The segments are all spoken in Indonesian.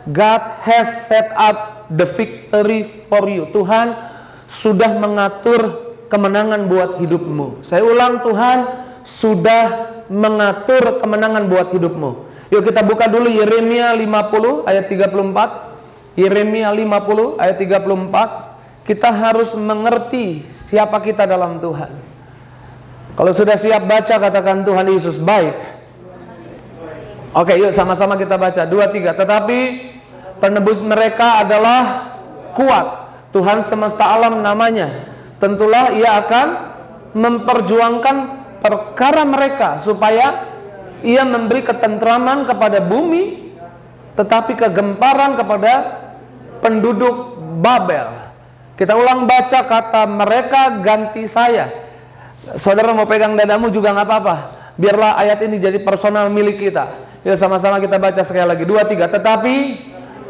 God has set up the victory for you. Tuhan sudah mengatur kemenangan buat hidupmu. Saya ulang, Tuhan sudah mengatur kemenangan buat hidupmu. Yuk kita buka dulu Yeremia 50 ayat 34. Yeremia 50 ayat 34. Kita harus mengerti siapa kita dalam Tuhan. Kalau sudah siap baca, katakan Tuhan Yesus baik. Oke, yuk sama-sama kita baca 2, 3. Tetapi penebus mereka adalah kuat, Tuhan semesta alam namanya. Tentulah ia akan memperjuangkan perkara mereka, supaya ia memberi ketentraman kepada bumi, tetapi kegemparan kepada penduduk Babel. Kita ulang baca kata mereka ganti saya. Saudara mau pegang dadamu juga nggak apa-apa. Biarlah ayat ini jadi personal milik kita. Yuk sama-sama kita baca sekali lagi 2, 3. Tetapi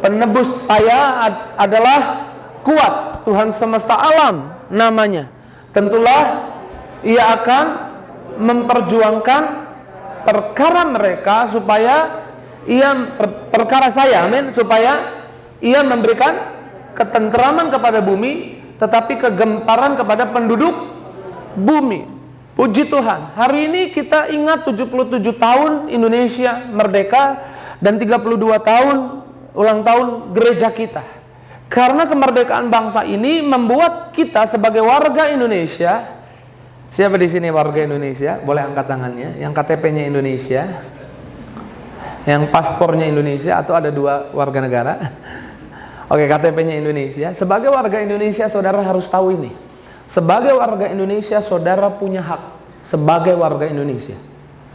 penebus saya adalah kuat, Tuhan semesta alam namanya. Tentulah ia akan memperjuangkan perkara mereka, supaya ia perkara saya, amin, supaya ia memberikan ketentraman kepada bumi, tetapi kegemparan kepada penduduk bumi. Puji Tuhan, hari ini kita ingat 77 tahun Indonesia merdeka dan 32 tahun ulang tahun gereja kita. Karena kemerdekaan bangsa ini membuat kita sebagai warga Indonesia. Siapa di sini warga Indonesia? Boleh angkat tangannya. Yang KTP-nya Indonesia, yang paspornya Indonesia, atau ada 2 warga negara. Oke, KTP-nya Indonesia. Sebagai warga Indonesia, saudara harus tahu ini. Sebagai warga Indonesia, saudara punya hak. Sebagai warga Indonesia,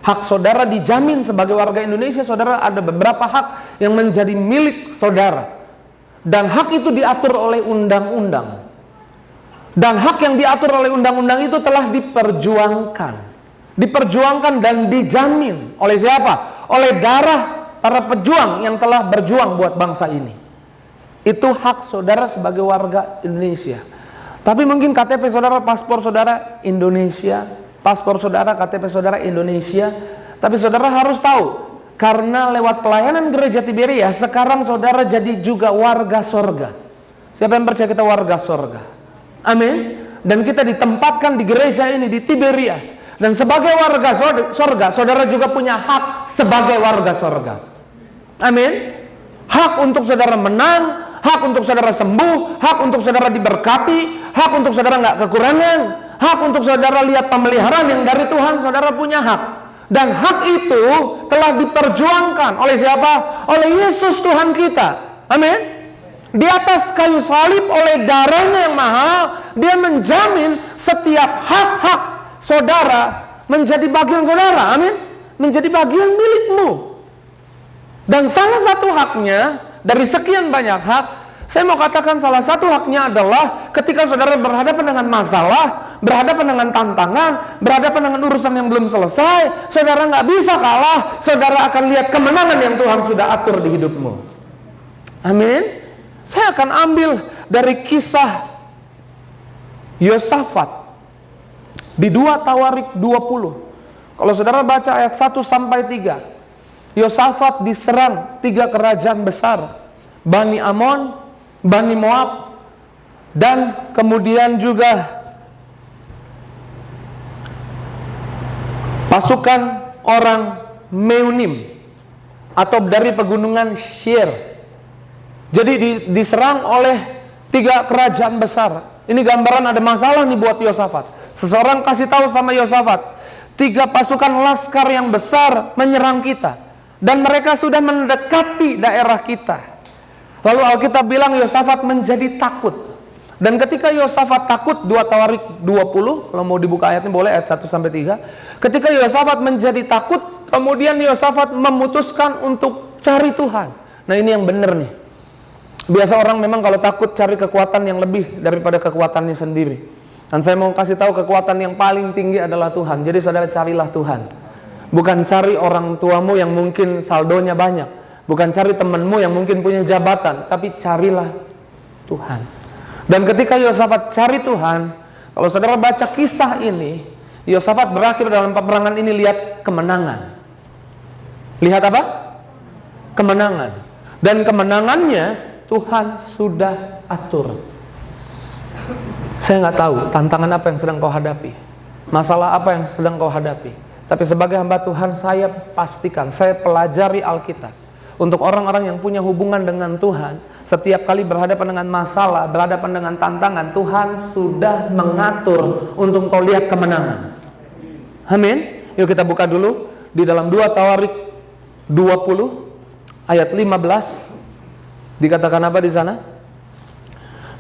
hak saudara dijamin. Sebagai warga Indonesia, saudara ada beberapa hak yang menjadi milik saudara. Dan hak itu diatur oleh undang-undang. Dan hak yang diatur oleh undang-undang itu telah diperjuangkan. Diperjuangkan dan dijamin oleh siapa? Oleh darah para pejuang yang telah berjuang buat bangsa ini. Itu hak saudara sebagai warga Indonesia. Tapi mungkin KTP saudara, paspor saudara Indonesia, paspor saudara, KTP saudara Indonesia. Tapi saudara harus tahu, karena lewat pelayanan gereja Tiberias, sekarang saudara jadi juga warga sorga. Siapa yang percaya kita warga sorga? Amin. Dan kita ditempatkan di gereja ini, di Tiberias. Dan sebagai warga sorga, saudara juga punya hak sebagai warga sorga. Amin. Hak untuk saudara menang, hak untuk saudara sembuh, hak untuk saudara diberkati, hak untuk saudara nggak kekurangan, hak untuk saudara lihat pemeliharaan yang dari Tuhan. Saudara punya hak. Dan hak itu telah diperjuangkan oleh siapa? Oleh Yesus Tuhan kita. Amin. Di atas kayu salib, oleh darahnya yang mahal, dia menjamin setiap hak-hak saudara menjadi bagian saudara. Amin. Menjadi bagian milikmu. Dan salah satu haknya, dari sekian banyak hak, saya mau katakan salah satu haknya adalah ketika saudara berhadapan dengan masalah, berhadapan dengan tantangan, berhadapan dengan urusan yang belum selesai, saudara nggak bisa kalah. Saudara akan lihat kemenangan yang Tuhan sudah atur di hidupmu. Amin. Saya akan ambil dari kisah Yosafat di 2 Tawarik 20. Kalau saudara baca ayat 1 sampai 3, Yosafat diserang 3 kerajaan besar, Bani Amon, Bani Moab, dan kemudian juga pasukan orang Meunim atau dari pegunungan Seir. Jadi diserang oleh 3 kerajaan besar. Ini gambaran ada masalah nih buat Yosafat. Seseorang kasih tahu sama Yosafat, 3 pasukan laskar yang besar menyerang kita, dan mereka sudah mendekati daerah kita. Lalu Alkitab bilang Yosafat menjadi takut. Dan ketika Yosafat takut, 2 Tawarik 20, kalau mau dibuka ayatnya boleh, ayat 1 sampai 3. Ketika Yosafat menjadi takut, kemudian Yosafat memutuskan untuk cari Tuhan. Nah, ini yang benar nih. Biasa orang memang kalau takut cari kekuatan yang lebih daripada kekuatannya sendiri. Dan saya mau kasih tahu, kekuatan yang paling tinggi adalah Tuhan. Jadi saudara carilah Tuhan. Bukan cari orang tuamu yang mungkin saldonya banyak. Bukan cari temanmu yang mungkin punya jabatan. Tapi carilah Tuhan. Dan ketika Yosafat cari Tuhan, kalau saudara baca kisah ini, Yosafat berakhir dalam peperangan ini lihat kemenangan. Lihat apa? Kemenangan. Dan kemenangannya Tuhan sudah atur. Saya nggak tahu tantangan apa yang sedang kau hadapi, masalah apa yang sedang kau hadapi. Tapi sebagai hamba Tuhan, saya pastikan, saya pelajari Alkitab. Untuk orang-orang yang punya hubungan dengan Tuhan, setiap kali berhadapan dengan masalah, berhadapan dengan tantangan, Tuhan sudah mengatur untuk kau lihat kemenangan. Amin. Yuk kita buka dulu di dalam 2 Tawarik 20 ayat 15. Dikatakan apa di sana?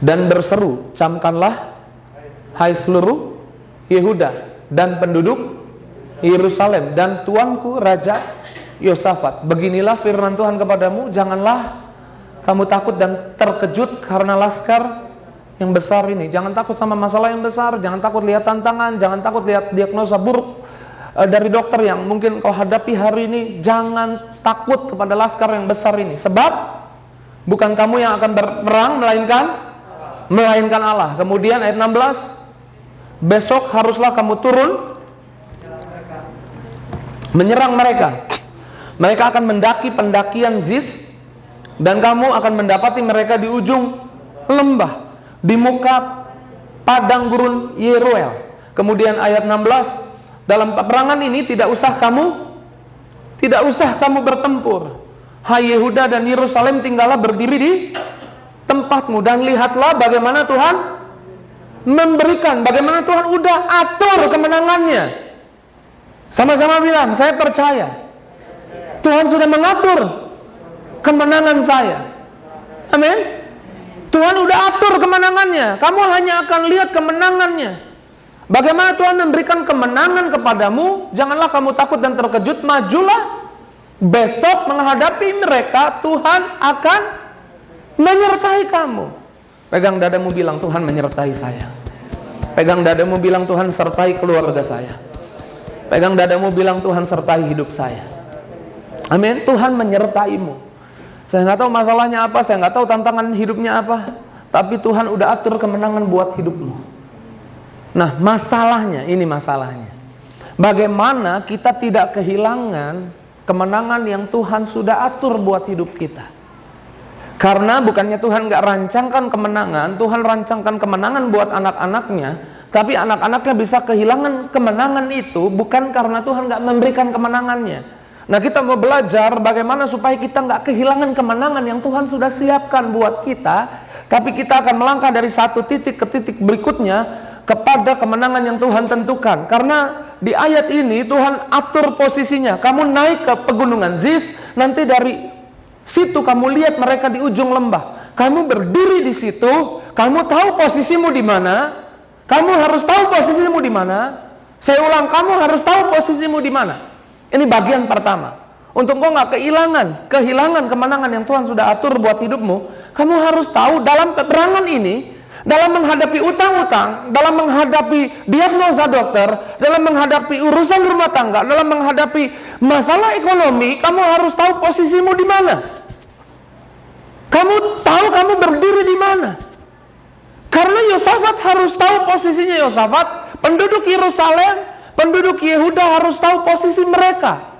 Dan berseru, camkanlah hai seluruh Yehuda dan penduduk Yerusalem dan tuanku Raja Yosafat, beginilah firman Tuhan kepadamu, janganlah kamu takut dan terkejut karena laskar yang besar ini. Jangan takut sama masalah yang besar, jangan takut lihat tantangan, jangan takut lihat diagnosa buruk dari dokter yang mungkin kau hadapi hari ini. Jangan takut kepada laskar yang besar ini, sebab bukan kamu yang akan berperang, melainkan Allah. Kemudian ayat 16, besok haruslah kamu turun menyerang mereka. Mereka akan mendaki pendakian Ziz, dan kamu akan mendapati mereka di ujung lembah, di muka padang gurun Yeruel. Kemudian ayat 16, dalam peperangan ini tidak usah kamu bertempur. Hai Yehuda dan Yerusalem, tinggallah berdiri di tempatmu dan lihatlah bagaimana Tuhan memberikan, bagaimana Tuhan udah atur kemenangannya. Sama-sama bilang, saya percaya Tuhan sudah mengatur kemenangan saya. Amin. Tuhan udah atur kemenangannya. Kamu hanya akan lihat kemenangannya. Bagaimana Tuhan memberikan kemenangan kepadamu. Janganlah kamu takut dan terkejut. Majulah. Besok menghadapi mereka, Tuhan akan menyertai kamu. Pegang dadamu, bilang, Tuhan menyertai saya. Pegang dadamu, bilang, Tuhan sertai keluarga saya. Pegang dadamu, bilang, Tuhan sertai hidup saya. Amin. Tuhan menyertaimu. Saya nggak tahu masalahnya apa, saya nggak tahu tantangan hidupnya apa, tapi Tuhan udah atur kemenangan buat hidupmu. Nah, masalahnya, ini masalahnya, bagaimana kita tidak kehilangan kemenangan yang Tuhan sudah atur buat hidup kita. Karena bukannya Tuhan nggak rancangkan kemenangan, Tuhan rancangkan kemenangan buat anak-anaknya, tapi anak-anaknya bisa kehilangan kemenangan itu bukan karena Tuhan nggak memberikan kemenangannya. Nah, kita mau belajar bagaimana supaya kita nggak kehilangan kemenangan yang Tuhan sudah siapkan buat kita, tapi kita akan melangkah dari satu titik ke titik berikutnya kepada kemenangan yang Tuhan tentukan. Karena di ayat ini Tuhan atur posisinya. Kamu naik ke pegunungan Ziz, nanti dari situ kamu lihat mereka di ujung lembah. Kamu berdiri di situ, kamu tahu posisimu di mana. Kamu harus tahu posisimu di mana. Saya ulang, kamu harus tahu posisimu di mana. Ini bagian pertama. Untuk kau nggak kehilangan kemenangan yang Tuhan sudah atur buat hidupmu, kamu harus tahu dalam peperangan ini, dalam menghadapi utang-utang, dalam menghadapi diagnosa dokter, dalam menghadapi urusan rumah tangga, dalam menghadapi masalah ekonomi, kamu harus tahu posisimu di mana. Kamu tahu kamu berdiri di mana. Karena Yosafat harus tahu posisinya Yosafat, penduduk Yerusalem, penduduk Yehuda harus tahu posisi mereka.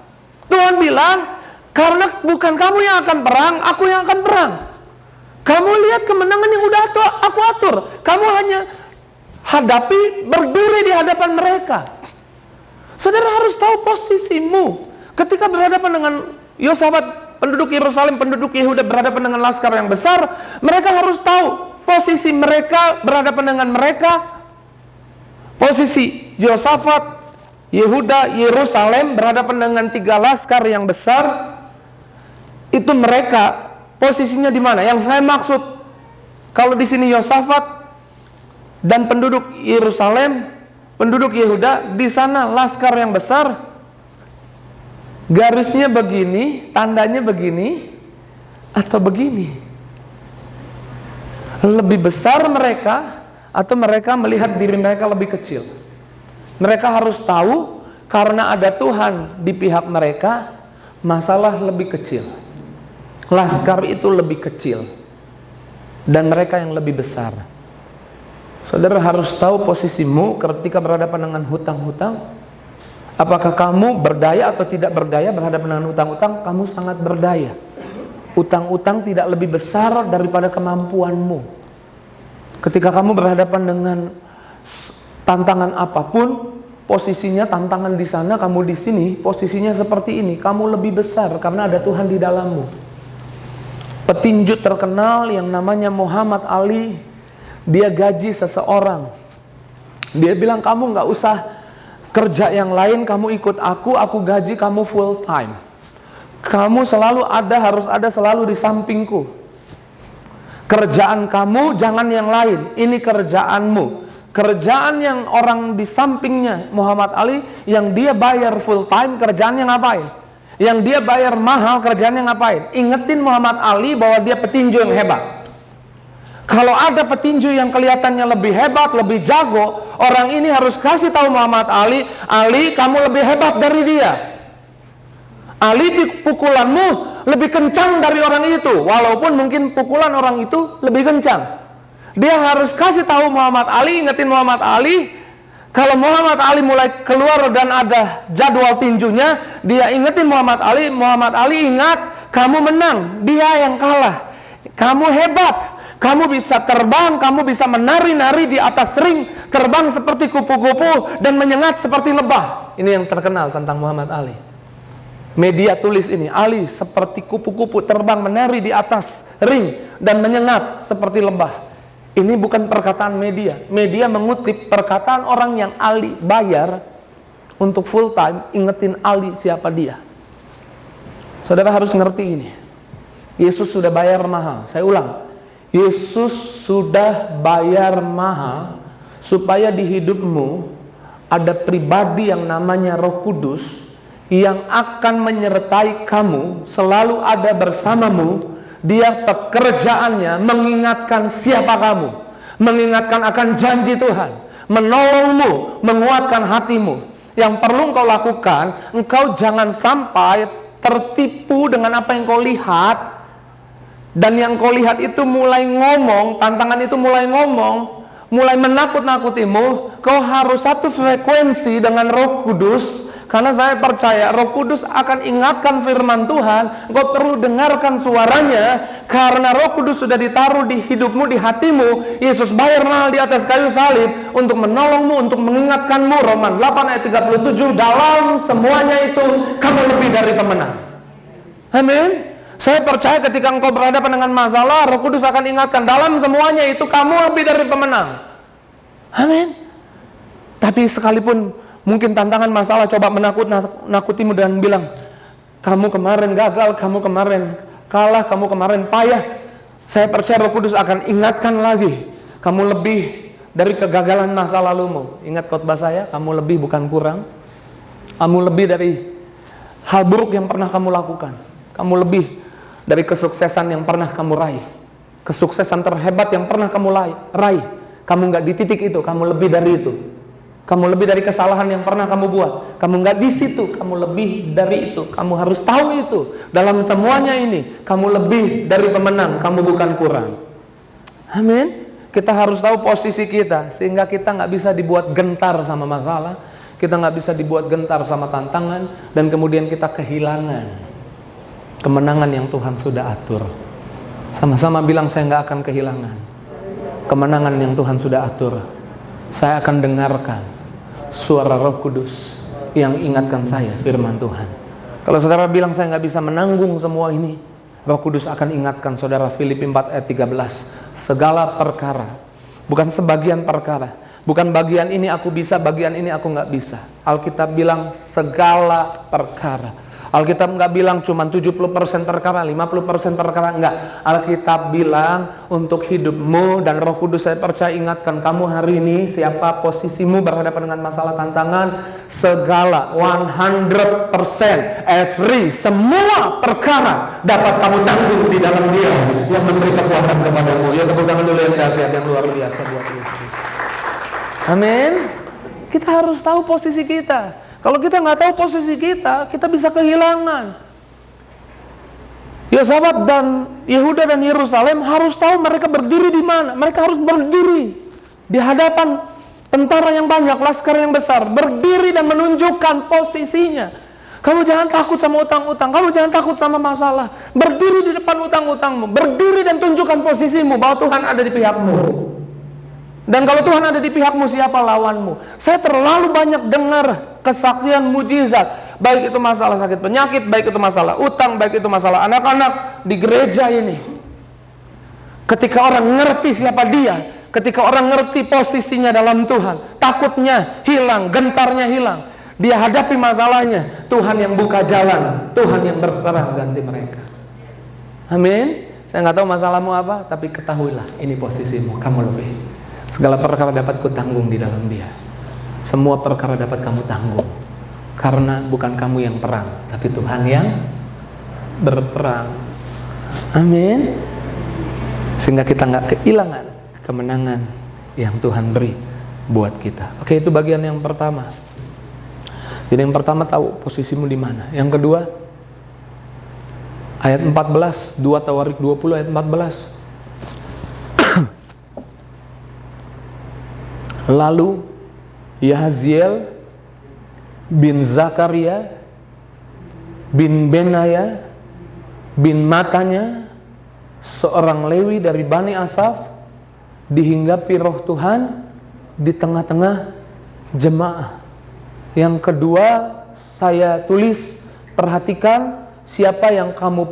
Tuhan bilang, karena bukan kamu yang akan perang, aku yang akan perang. Kamu lihat kemenangan yang udah aku atur. Kamu hanya hadapi, berdiri di hadapan mereka. Saudara harus tahu posisimu. Ketika berhadapan dengan Yosafat, penduduk Yerusalem, penduduk Yehuda berhadapan dengan laskar yang besar, mereka harus tahu posisi mereka berhadapan dengan mereka. Posisi Yosafat, Yehuda, Yerusalem berhadapan dengan 3 laskar yang besar. Itu mereka posisinya di mana? Yang saya maksud, kalau di sini Yosafat dan penduduk Yerusalem, penduduk Yehuda, di sana laskar yang besar. Garisnya begini, tandanya begini, atau begini. Lebih besar mereka, atau mereka melihat diri mereka lebih kecil. Mereka harus tahu, karena ada Tuhan di pihak mereka, masalah lebih kecil. Laskar itu lebih kecil, dan mereka yang lebih besar. Saudara harus tahu posisimu ketika berhadapan dengan hutang-hutang. Apakah kamu berdaya atau tidak berdaya berhadapan dengan hutang-hutang? Kamu sangat berdaya. Utang-utang tidak lebih besar daripada kemampuanmu. Ketika kamu berhadapan dengan tantangan apapun, posisinya tantangan di sana, kamu di sini, posisinya seperti ini, kamu lebih besar karena ada Tuhan di dalammu. Petinju terkenal yang namanya Muhammad Ali, dia gaji seseorang. Dia bilang, kamu nggak usah kerja yang lain, kamu ikut aku gaji kamu full time. Kamu selalu ada, harus ada selalu di sampingku. Kerjaan kamu jangan yang lain, ini kerjaanmu. Kerjaan yang orang di sampingnya Muhammad Ali, yang dia bayar full time, kerjaannya ngapain? Yang dia bayar mahal, kerjaannya ngapain? Ingetin Muhammad Ali bahwa dia petinju yang hebat. Kalau ada petinju yang kelihatannya lebih hebat, lebih jago, orang ini harus kasih tahu Muhammad Ali, Ali kamu lebih hebat dari dia. Ali, pukulanmu lebih kencang dari orang itu, walaupun mungkin pukulan orang itu lebih kencang. Dia harus kasih tahu Muhammad Ali, ingetin Muhammad Ali. Kalau Muhammad Ali mulai keluar dan ada jadwal tinjunya, dia ingetin Muhammad Ali ingat, kamu menang, dia yang kalah. Kamu hebat, kamu bisa terbang, kamu bisa menari-nari di atas ring, terbang seperti kupu-kupu dan menyengat seperti lebah. Ini yang terkenal tentang Muhammad Ali. Media tulis ini, Ali seperti kupu-kupu terbang menari di atas ring dan menyengat seperti lebah. Ini bukan perkataan media. Media mengutip perkataan orang yang Ali bayar untuk full time, ingetin Ali siapa dia. Saudara harus ngerti ini. Yesus sudah bayar mahal. Saya ulang, Yesus sudah bayar mahal supaya di hidupmu ada pribadi yang namanya Roh Kudus yang akan menyertai kamu, selalu ada bersamamu. Dia pekerjaannya mengingatkan siapa kamu, mengingatkan akan janji Tuhan, menolongmu, menguatkan hatimu. Yang perlu engkau lakukan, engkau jangan sampai tertipu dengan apa yang kau lihat. Dan yang kau lihat itu mulai ngomong, tantangan itu mulai ngomong, mulai menakut-nakutimu. Kau harus satu frekuensi dengan Roh Kudus. Karena saya percaya Roh Kudus akan ingatkan firman Tuhan. Kau perlu dengarkan suaranya. Karena Roh Kudus sudah ditaruh di hidupmu, di hatimu. Yesus bayar mahal di atas kayu salib untuk menolongmu, untuk mengingatkanmu. Roma 8 ayat 37, dalam semuanya itu kamu lebih dari pemenang. Amin. Saya percaya ketika engkau berhadapan dengan masalah, Roh Kudus akan ingatkan, dalam semuanya itu kamu lebih dari pemenang. Amin. Tapi sekalipun mungkin tantangan masalah coba menakutimu dan bilang, kamu kemarin gagal, kamu kemarin kalah, kamu kemarin payah. Saya percaya Roh Kudus akan ingatkan lagi, kamu lebih dari kegagalan masa lalumu. Ingat khotbah saya, kamu lebih bukan kurang. Kamu lebih dari hal buruk yang pernah kamu lakukan. Kamu lebih dari kesuksesan yang pernah kamu raih. Kesuksesan terhebat yang pernah kamu raih. Kamu nggak di titik itu, kamu lebih dari itu. Kamu lebih dari kesalahan yang pernah kamu buat. Kamu nggak di situ, kamu lebih dari itu. Kamu harus tahu itu. Dalam semuanya ini, kamu lebih dari pemenang, kamu bukan kurang. Amin. Kita harus tahu posisi kita, sehingga kita nggak bisa dibuat gentar sama masalah. Kita nggak bisa dibuat gentar sama tantangan, dan kemudian kita kehilangan kemenangan yang Tuhan sudah atur. Sama-sama bilang, saya nggak akan kehilangan kemenangan yang Tuhan sudah atur. Saya akan dengarkan suara Roh Kudus yang ingatkan saya firman Tuhan. Kalau saudara bilang saya nggak bisa menanggung semua ini, Roh Kudus akan ingatkan saudara. Filipi 4 ayat 13, segala perkara, bukan sebagian perkara, bukan bagian ini aku bisa, bagian ini aku nggak bisa. Alkitab bilang segala perkara. Alkitab nggak bilang cuma 70% perkara, 50% perkara, enggak. Alkitab bilang untuk hidupmu, dan Roh Kudus saya percaya ingatkan kamu hari ini, siapa posisimu berhadapan dengan masalah tantangan, segala 100%, semua perkara dapat kamu tanggung di dalam Dia yang memberi kekuatan kepadamu. Ya, tepuk tangan dulu yang dahsyat, yang luar biasa buat Yesus. Amin. Kita harus tahu posisi kita. Kalau kita nggak tahu posisi kita, kita bisa kehilangan. Yosafat dan Yehuda dan Yerusalem harus tahu mereka berdiri di mana. Mereka harus berdiri di hadapan tentara yang banyak, laskar yang besar. Berdiri dan menunjukkan posisinya. Kamu jangan takut sama utang-utang. Kamu jangan takut sama masalah. Berdiri di depan utang-utangmu. Berdiri dan tunjukkan posisimu bahwa Tuhan ada di pihakmu. Dan kalau Tuhan ada di pihakmu, siapa lawanmu? Saya terlalu banyak dengar kesaksian mujizat, baik itu masalah sakit penyakit, baik itu masalah utang, baik itu masalah anak-anak di gereja ini. Ketika orang ngerti siapa dia, ketika orang ngerti posisinya dalam Tuhan, takutnya hilang, gentarnya hilang. Dia hadapi masalahnya, Tuhan yang buka jalan, Tuhan yang berperang ganti mereka. Amin. Saya nggak tahu masalahmu apa, tapi ketahuilah ini posisimu, kamu lebih. Segala perkara dapat kutanggung di dalam Dia. Semua perkara dapat kamu tanggung, karena bukan kamu yang perang, tapi Tuhan yang berperang. Amin. Sehingga kita nggak kehilangan kemenangan yang Tuhan beri buat kita. Oke, itu bagian yang pertama. Jadi yang pertama tahu posisimu di mana. Yang kedua, ayat 14, 2 Tawarik 20 ayat 14. Lalu Yahaziel bin Zakaria bin Benaya bin Matanya, seorang Lewi dari Bani Asaf, dihinggapi roh Tuhan di tengah-tengah jemaah. Yang kedua, saya tulis, perhatikan siapa yang kamu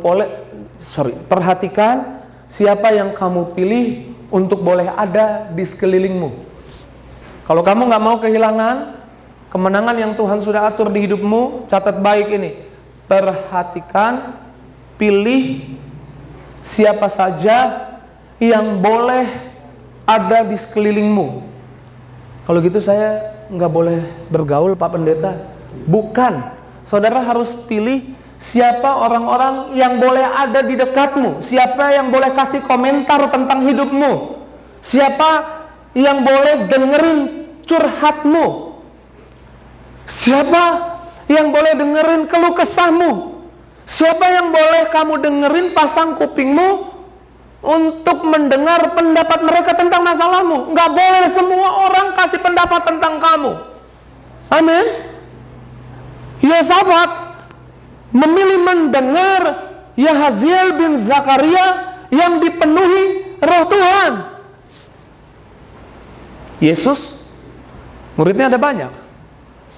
perhatikan siapa yang kamu pilih untuk boleh ada di sekelilingmu. Kalau kamu nggak mau kehilangan kemenangan yang Tuhan sudah atur di hidupmu, catat baik ini. Perhatikan, pilih siapa saja yang boleh ada di sekelilingmu. Kalau gitu saya nggak boleh bergaul, Pak Pendeta. Bukan, saudara harus pilih siapa orang-orang yang boleh ada di dekatmu, siapa yang boleh kasih komentar tentang hidupmu, siapa yang boleh dengerin curhatmu, siapa yang boleh dengerin keluh kesahmu, siapa yang boleh kamu dengerin pasang kupingmu untuk mendengar pendapat mereka tentang masalahmu. Nggak boleh semua orang kasih pendapat tentang kamu. Amin. Yosafat memilih mendengar Yahaziel bin Zakaria yang dipenuhi roh Tuhan. Yesus, muridnya ada banyak,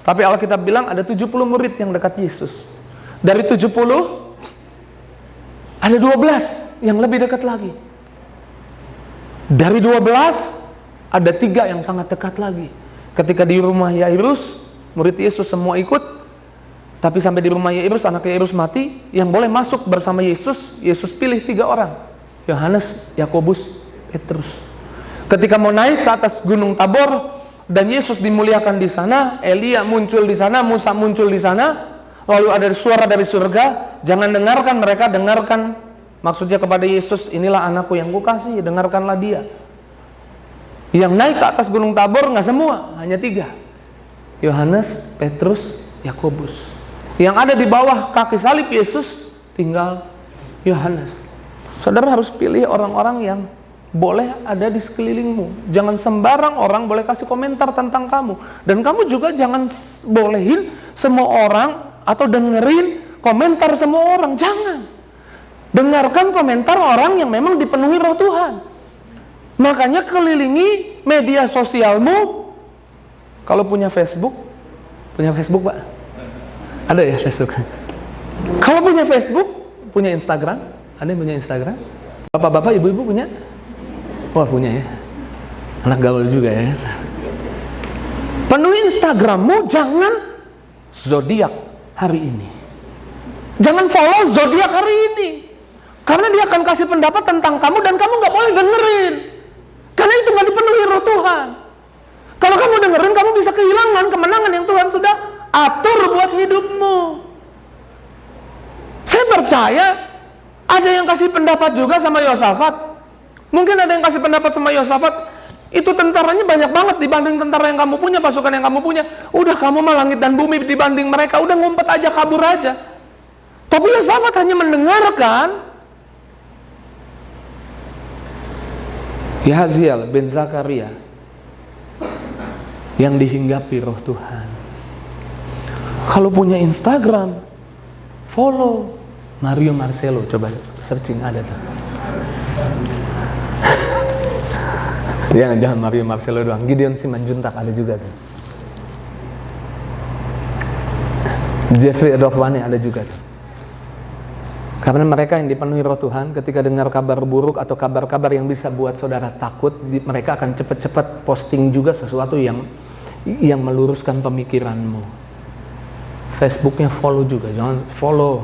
tapi Alkitab bilang ada 70 murid yang dekat Yesus. Dari 70 ada 12 yang lebih dekat lagi. Dari 12 ada 3 yang sangat dekat lagi. Ketika di rumah Yairus, murid Yesus semua ikut, tapi sampai di rumah Yairus, anak Yairus mati, yang boleh masuk bersama Yesus, Yesus pilih 3 orang, Yohanes, Yakobus, Petrus. Ketika mau naik ke atas Gunung Tabor dan Yesus dimuliakan di sana, Elia muncul di sana, Musa muncul di sana, lalu ada suara dari surga, jangan dengarkan mereka, dengarkan, maksudnya kepada Yesus, inilah anakku yang kukasihi, dengarkanlah dia. Yang naik ke atas Gunung Tabor nggak semua, hanya 3, Yohanes, Petrus, Yakobus. Yang ada di bawah kaki salib Yesus tinggal Yohanes. Saudara harus pilih orang-orang yang boleh ada di sekelilingmu. Jangan sembarang orang boleh kasih komentar tentang kamu. Dan kamu juga jangan bolehin semua orang atau dengerin komentar semua orang. Jangan. Dengarkan komentar orang yang memang dipenuhi roh Tuhan. Makanya kelilingi media sosialmu. Kalau punya Facebook Pak? Ada ya Facebook? Kalau punya Facebook, punya Instagram? Ada yang punya Instagram? Bapak-bapak, ibu-ibu punya? Wah, punya ya. Anak gaul juga ya. Penuhi Instagrammu, jangan zodiak hari ini. Jangan follow zodiak hari ini. Karena dia akan kasih pendapat tentang kamu dan kamu nggak boleh dengerin. Karena itu nggak dipenuhi roh Tuhan. Kalau kamu dengerin, kamu bisa kehilangan kemenangan yang Tuhan sudah atur buat hidupmu. Saya percaya ada yang kasih pendapat juga sama Yosafat. Mungkin ada yang kasih pendapat sama Yosafat, itu tentaranya banyak banget dibanding tentara yang kamu punya, pasukan yang kamu punya. Udah kamu mah langit dan bumi dibanding mereka, udah ngumpet aja, kabur aja. Tapi Yosafat hanya mendengarkan. Yahaziel bin Zakaria yang dihinggapi roh Tuhan. Kalau punya Instagram, follow, Mario Marcelo, coba searching, ada tuh. Jangan Mario Marcelo doang, Gideon Simanjuntak ada juga tuh. Jeffrey Adolfane ada juga tuh. Karena mereka yang dipenuhi Roh Tuhan, ketika dengar kabar buruk atau kabar-kabar yang bisa buat saudara takut, mereka akan cepat-cepat posting juga sesuatu yang meluruskan pemikiranmu. Facebooknya follow juga, jangan follow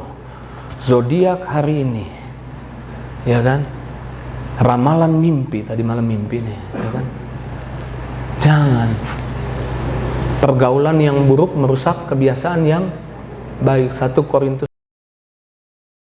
zodiak hari ini, ya kan? Ramalan mimpi, tadi malam mimpi nih, ya kan? Jangan. Pergaulan yang buruk merusak kebiasaan yang baik. 1 Korintus